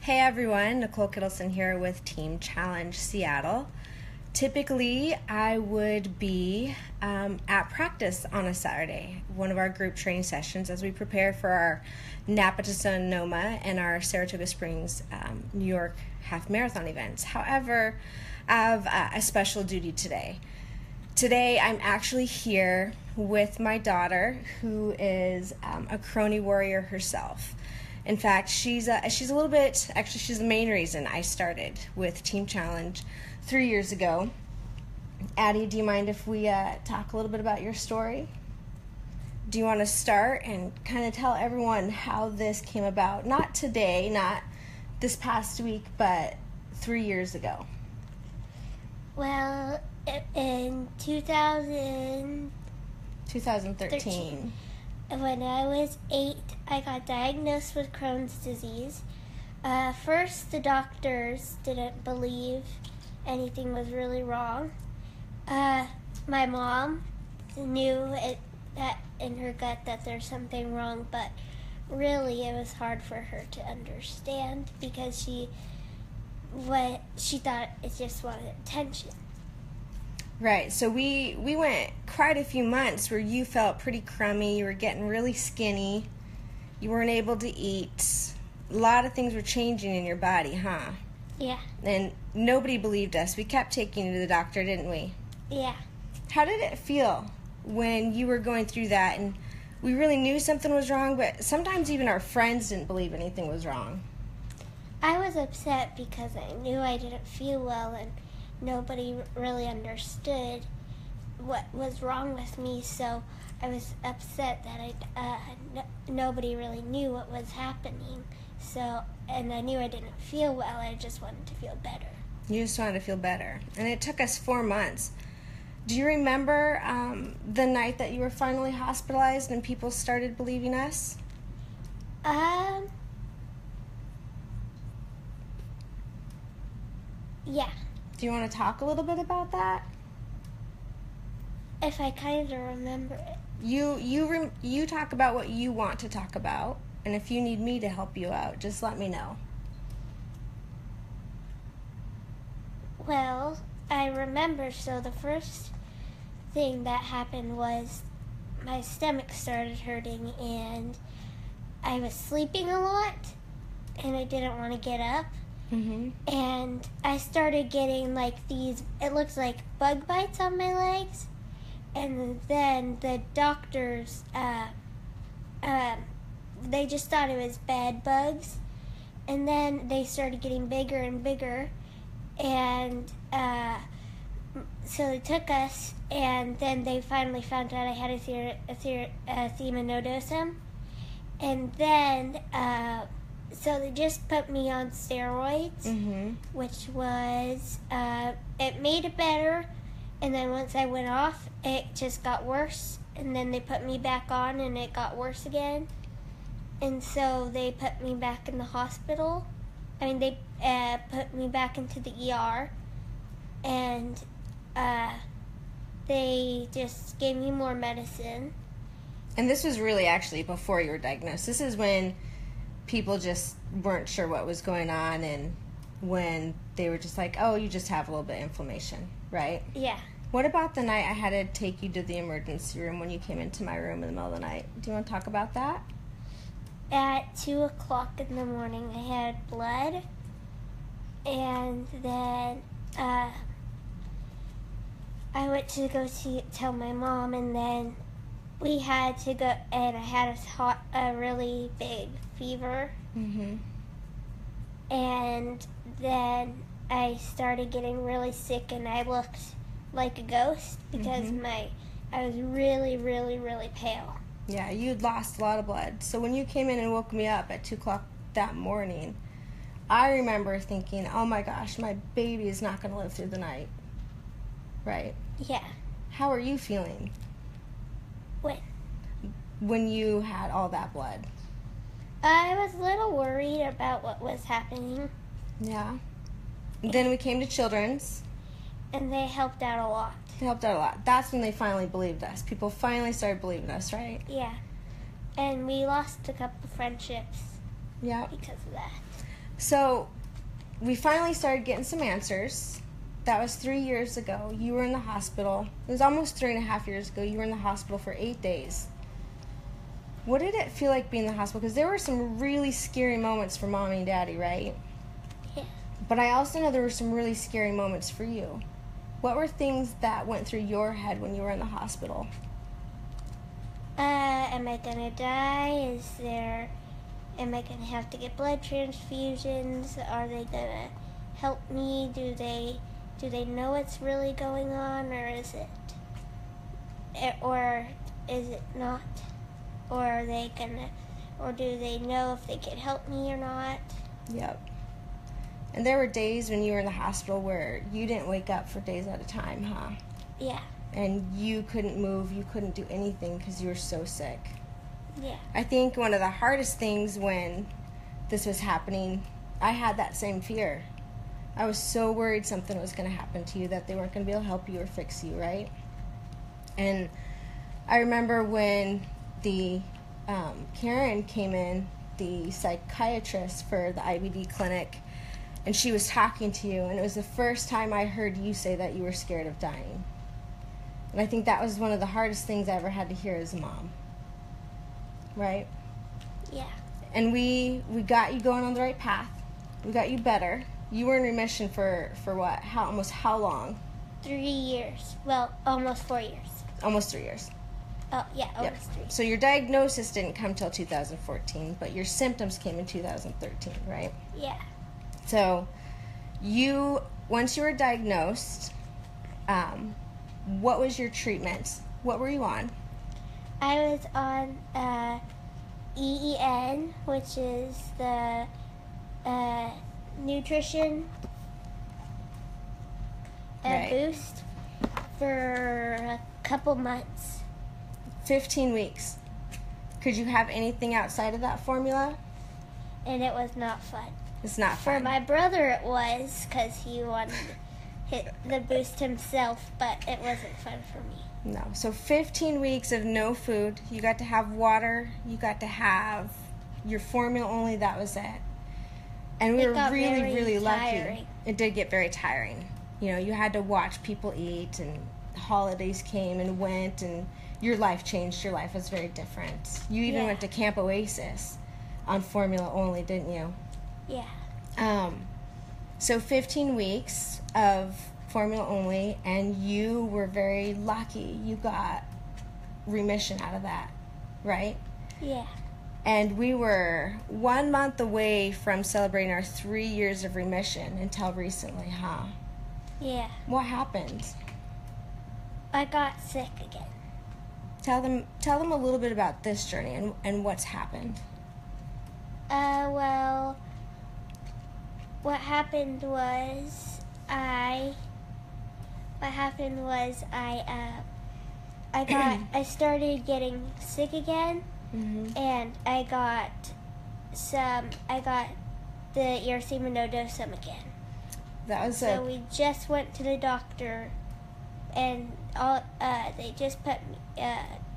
Hey everyone, Nicole here with Team Challenge Seattle. Typically, I would be at practice on a Saturday, one of our group training sessions as we prepare for our Napa to Sonoma and our Saratoga Springs, New York half marathon events. However, I have a special duty today. Today, I'm actually here with my daughter, who is a crony warrior herself. In fact, she's a little bit, actually she's the main reason I started with Team Challenge 3 years ago. Addy, do you mind if we talk a little bit about your story? Do you want to start and kind of tell everyone how this came about? Not today, not this past week, but 3 years ago. Well, in 2013. When I was 8, I got diagnosed with Crohn's disease. First, the doctors didn't believe anything was really wrong. My mom knew that in her gut that there's something wrong, but really it was hard for her to understand because she thought it just wanted attention. Right, so we went quite a few months where you felt pretty crummy, you were getting really skinny, you weren't able to eat, a lot of things were changing in your body, huh? Yeah. And nobody believed us. We kept taking you to the doctor, didn't we? Yeah. How did it feel when you were going through that and we really knew something was wrong, but sometimes even our friends didn't believe anything was wrong? I was upset because I knew I didn't feel well and nobody really understood what was wrong with me, so I was upset that nobody really knew what was happening. So, and I knew I didn't feel well. I just wanted to feel better. You just wanted to feel better, and it took us 4 months. Do you remember the night that you were finally hospitalized and people started believing us? Yeah. Do you want to talk a little bit about that? If I kind of remember it. You talk about what you want to talk about, and if you need me to help you out, just let me know. Well, I remember, so the first thing that happened was my stomach started hurting, and I was sleeping a lot, and I didn't want to get up. Mm-hmm. And I started getting like these, it looks like bug bites on my legs. And then the doctors, they just thought it was bed bugs. And then they started getting bigger and bigger. And so they took us, and then they finally found out I had a thema nodosum. And then, so they just put me on steroids, mm-hmm. which was, it made it better, and then once I went off, it just got worse, and then they put me back on, and it got worse again, and so they put me back in the hospital. They put me back into the ER, and they just gave me more medicine. And this was really actually before you were diagnosed. This is when people just weren't sure what was going on, and when they were just like, oh, you just have a little bit of inflammation, right? Yeah. What about the night I had to take you to the emergency room when you came into my room in the middle of the night? Do you want to talk about that? At 2 o'clock in the morning, I had blood, and then I went to go tell my mom, and then we had to go, and I had a really big fever. Mm-hmm. And then I started getting really sick, and I looked like a ghost because mm-hmm. I was really, really, really pale. Yeah, you'd lost a lot of blood. So when you came in and woke me up at 2 o'clock that morning, I remember thinking, oh my gosh, my baby is not going to live through the night. Right? Yeah. How are you feeling? When you had all that blood? I was a little worried about what was happening. Yeah. Then we came to Children's. And they helped out a lot. They helped out a lot. That's when they finally believed us. People finally started believing us, right? Yeah. And we lost a couple friendships. Yeah. Because of that. So we finally started getting some answers. That was 3 years ago. You were in the hospital. It was almost 3.5 years ago. You were in the hospital for 8 days. What did it feel like being in the hospital? Because there were some really scary moments for Mommy and Daddy, right? Yeah. But I also know there were some really scary moments for you. What were things that went through your head when you were in the hospital? Am I gonna die? Am I gonna have to get blood transfusions? Are they gonna help me? Do they know what's really going on, or is it not? Or do they know if they can help me or not? Yep. And there were days when you were in the hospital where you didn't wake up for days at a time, huh? Yeah. And you couldn't move, you couldn't do anything because you were so sick. Yeah. I think one of the hardest things when this was happening, I had that same fear. I was so worried something was going to happen to you, that they weren't going to be able to help you or fix you, right? And I remember when the Karen came in, the psychiatrist for the IBD clinic, and she was talking to you, and it was the first time I heard you say that you were scared of dying. And I think that was one of the hardest things I ever had to hear as a mom. Right? Yeah. And we got you going on the right path. We got you better. You were in remission for what? How long? 3 years. Well, almost 4 years. Almost 3 years. Oh, yeah, almost 3. So your diagnosis didn't come till 2014, but your symptoms came in 2013, right? Yeah. So once you were diagnosed, what was your treatment? What were you on? I was on EEN, which is the nutrition boost, for a couple months. 15 weeks. Could you have anything outside of that formula? And it was not fun. It's not fun. For my brother it was, because he wanted to hit the boost himself, but it wasn't fun for me. No. So 15 weeks of no food. You got to have water. You got to have your formula only. That was it. And we were really, really lucky. It did get very tiring. You know, you had to watch people eat, and holidays came and went, and your life changed. Your life was very different. You even went to Camp Oasis on formula only, didn't you? Yeah. So 15 weeks of formula only, and you were very lucky. You got remission out of that, right? Yeah. And we were 1 month away from celebrating our 3 years of remission until recently, huh? Yeah. What happened? I got sick again. Tell them a little bit about this journey and what's happened. Well, what happened was I started getting sick again, and I got the erythema nodosum again. So we just went to the doctor, and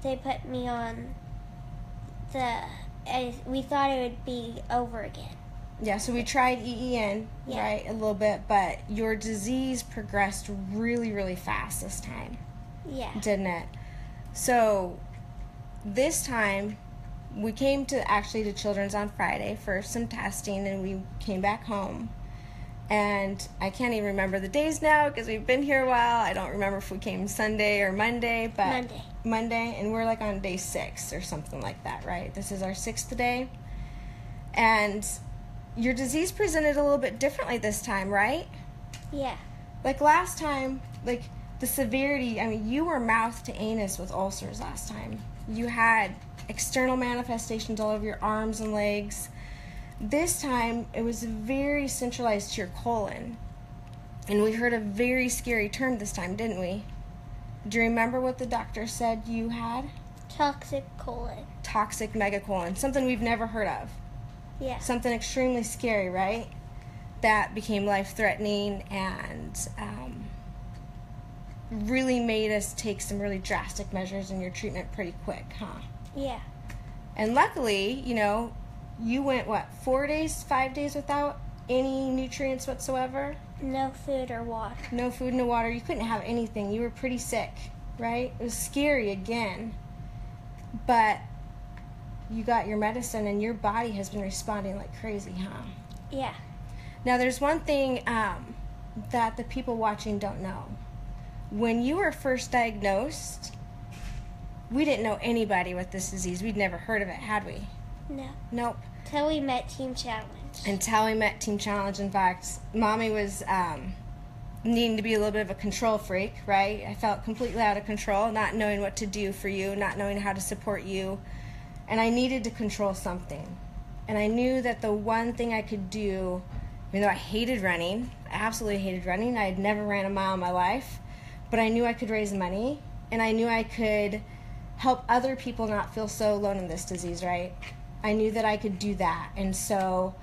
they put me on we thought it would be over again. Yeah, so we tried EEN, right, a little bit, but your disease progressed really, really fast this time. Yeah. Didn't it? So this time, we came to Children's on Friday for some testing, and we came back home. And I can't even remember the days now because we've been here a while. I don't remember if we came Sunday or Monday, but Monday, and we're like on day 6 or something like that, right? This is our 6th day. And your disease presented a little bit differently this time, right? Yeah. Like last time, like the severity, I mean, you were mouth to anus with ulcers last time. You had external manifestations all over your arms and legs. This time, it was very centralized to your colon. And we heard a very scary term this time, didn't we? Do you remember what the doctor said you had? Toxic colon. Toxic megacolon. Something we've never heard of. Yeah. Something extremely scary, right? That became life-threatening and really made us take some really drastic measures in your treatment pretty quick, huh? Yeah. And luckily, you know, you went, 5 days without any nutrients whatsoever? No food or water. No food, no water. You couldn't have anything. You were pretty sick, right? It was scary again. But you got your medicine and your body has been responding like crazy, huh? Yeah. Now, there's one thing that the people watching don't know. When you were first diagnosed, we didn't know anybody with this disease. We'd never heard of it, had we? No. Nope. Till we met Team Challenge. Until we met Team Challenge. In fact, Mommy was needing to be a little bit of a control freak, right? I felt completely out of control, not knowing what to do for you, not knowing how to support you. And I needed to control something. And I knew that the one thing I could do, even though I hated running, I absolutely hated running. I had never ran a mile in my life. But I knew I could raise money. And I knew I could help other people not feel so alone in this disease, right? I knew that I could do that. And so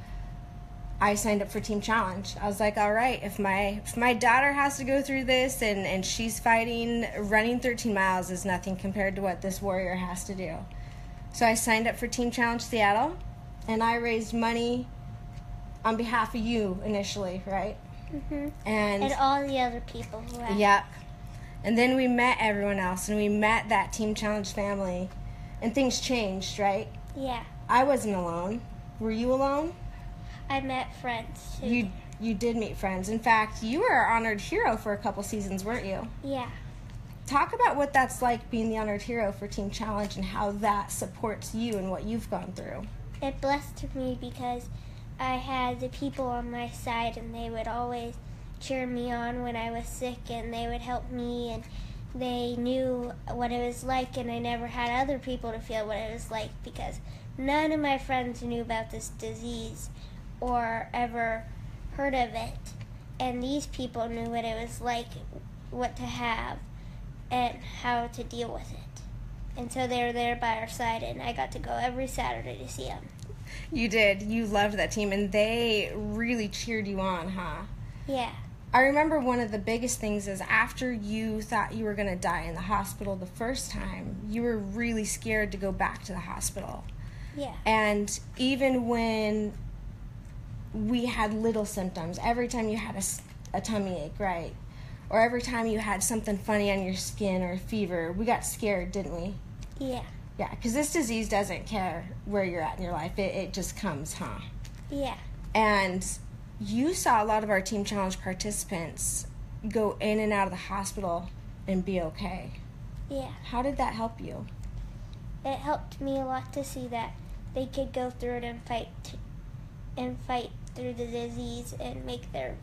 I signed up for Team Challenge. I was like, all right, if my daughter has to go through this and she's fighting, running 13 miles is nothing compared to what this warrior has to do. So I signed up for Team Challenge Seattle, and I raised money on behalf of you initially, right? Mm-hmm. And all the other people who had. Yep. And then we met everyone else, and we met that Team Challenge family, and things changed, right? Yeah. I wasn't alone. Were you alone? I met friends, too. You did meet friends. In fact, you were our honored hero for a couple seasons, weren't you? Yeah. Talk about what that's like being the honored hero for Team Challenge and how that supports you and what you've gone through. It blessed me because I had the people on my side, and they would always cheer me on when I was sick, and they would help me, and they knew what it was like, and I never had other people to feel what it was like because none of my friends knew about this disease or ever heard of it. And these people knew what it was like, what to have, and how to deal with it. And so they were there by our side, and I got to go every Saturday to see them. You did. You loved that team, and they really cheered you on, huh? Yeah. I remember one of the biggest things is after you thought you were going to die in the hospital the first time, you were really scared to go back to the hospital. Yeah. And even when we had little symptoms, every time you had a tummy ache, right? Or every time you had something funny on your skin or a fever, we got scared, didn't we? Yeah. Yeah, because this disease doesn't care where you're at in your life. It just comes, huh? Yeah. And you saw a lot of our Team Challenge participants go in and out of the hospital and be okay. Yeah. How did that help you? It helped me a lot to see that they could go through it and fight through the disease and make them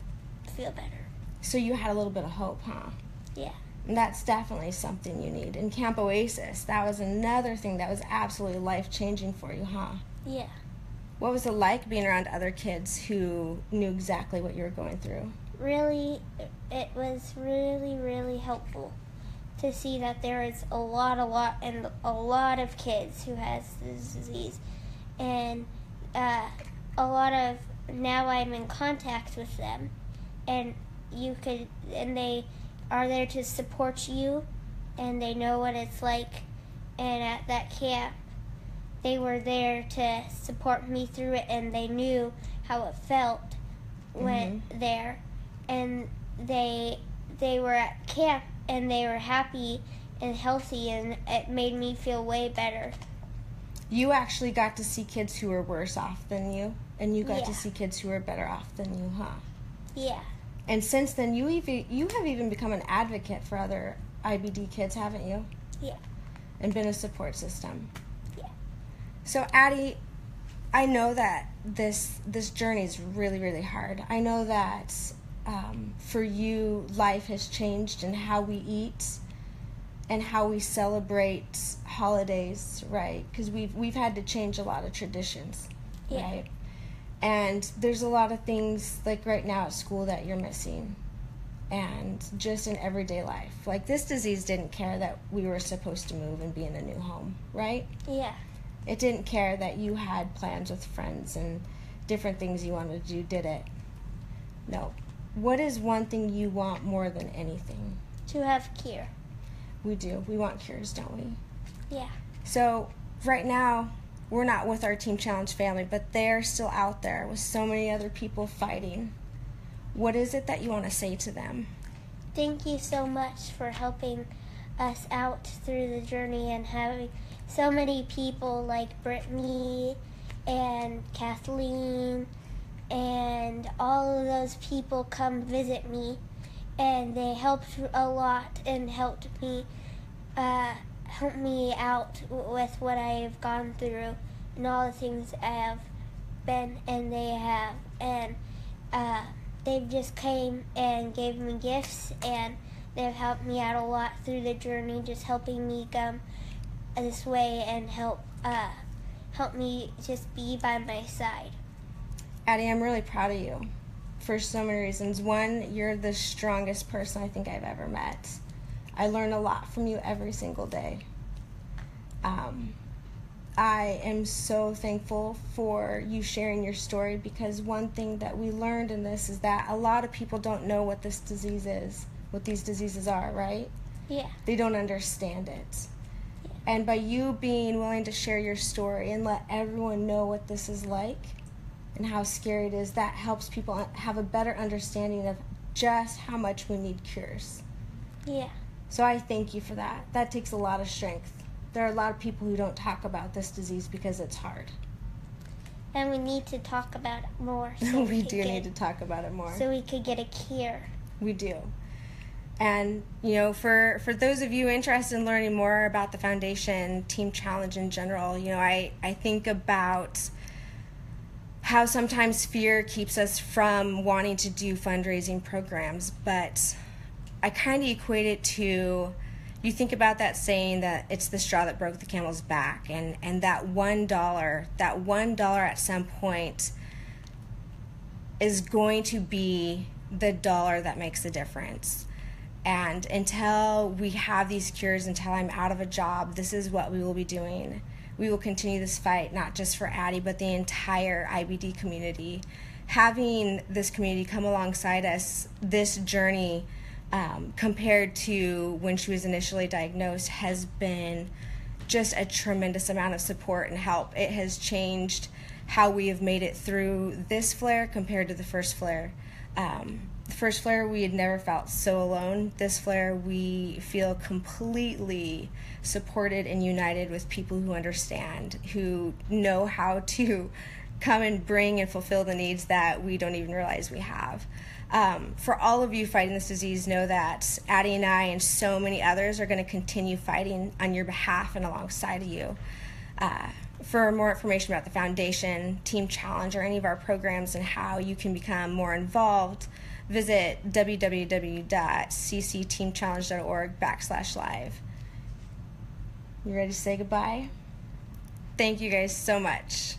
feel better. So you had a little bit of hope, huh? Yeah. And that's definitely something you need. In Camp Oasis, that was another thing that was absolutely life-changing for you, huh? Yeah. What was it like being around other kids who knew exactly what you were going through? Really, it was really, really helpful to see that there is a lot of kids who has this disease. And now I'm in contact with them, and they are there to support you, and they know what it's like. And at that camp, they were there to support me through it, and they knew how it felt when there. And they were at camp, and they were happy and healthy, and it made me feel way better. You actually got to see kids who were worse off than you, and you got Yeah. to see kids who were better off than you, huh? Yeah. And since then, you have even become an advocate for other IBD kids, haven't you? Yeah. And been a support system. Yeah. So, Addy, I know that this journey is really, really hard. I know that for you, life has changed in how we eat and how we celebrate holidays, right? Because we've had to change a lot of traditions, Yeah. right? And there's a lot of things, like right now at school, that you're missing. And just in everyday life. Like, this disease didn't care that we were supposed to move and be in a new home, right? Yeah. It didn't care that you had plans with friends and different things you wanted to do, did it? No. What is one thing you want more than anything? To have cure. We do. We want cures, don't we? Yeah. So, right now, we're not with our Team Challenge family, but they're still out there with so many other people fighting. What is it that you want to say to them? Thank you so much for helping us out through the journey and having so many people like Brittany and Kathleen and all of those people come visit me, and they helped a lot and helped me out with what I have gone through and all the things I have been and they have, and they've just came and gave me gifts, and they've helped me out a lot through the journey, just helping me come this way and help me just be by my side. Addy, I'm really proud of you for so many reasons. One, you're the strongest person I think I've ever met. I learn a lot from you every single day. I am so thankful for you sharing your story, because one thing that we learned in this is that a lot of people don't know what this disease is, what these diseases are, right? Yeah. They don't understand it. Yeah. And by you being willing to share your story and let everyone know what this is like and how scary it is, that helps people have a better understanding of just how much we need cures. Yeah. So I thank you for that. That takes a lot of strength. There are a lot of people who don't talk about this disease because it's hard. And we need to talk about it more. So we do need to talk about it more. So we could get a cure. We do. And, you know, for those of you interested in learning more about the foundation, Team Challenge in general, you know, I think about how sometimes fear keeps us from wanting to do fundraising programs, but I kind of equate it to, you think about that saying that it's the straw that broke the camel's back, and that $1 at some point is going to be the dollar that makes the difference. And until we have these cures, until I'm out of a job, this is what we will be doing. We will continue this fight, not just for Addy, but the entire IBD community. Having this community come alongside us, this journey, compared to when she was initially diagnosed, has been just a tremendous amount of support and help. It has changed how we have made it through this flare compared to the first flare. The first flare, we had never felt so alone. This flare, we feel completely supported and united with people who understand, who know how to come and bring and fulfill the needs that we don't even realize we have. For all of you fighting this disease, know that Addy and I and so many others are going to continue fighting on your behalf and alongside of you. For more information about the foundation, Team Challenge, or any of our programs and how you can become more involved, visit www.ccteamchallenge.org/live. You ready to say goodbye? Thank you guys so much.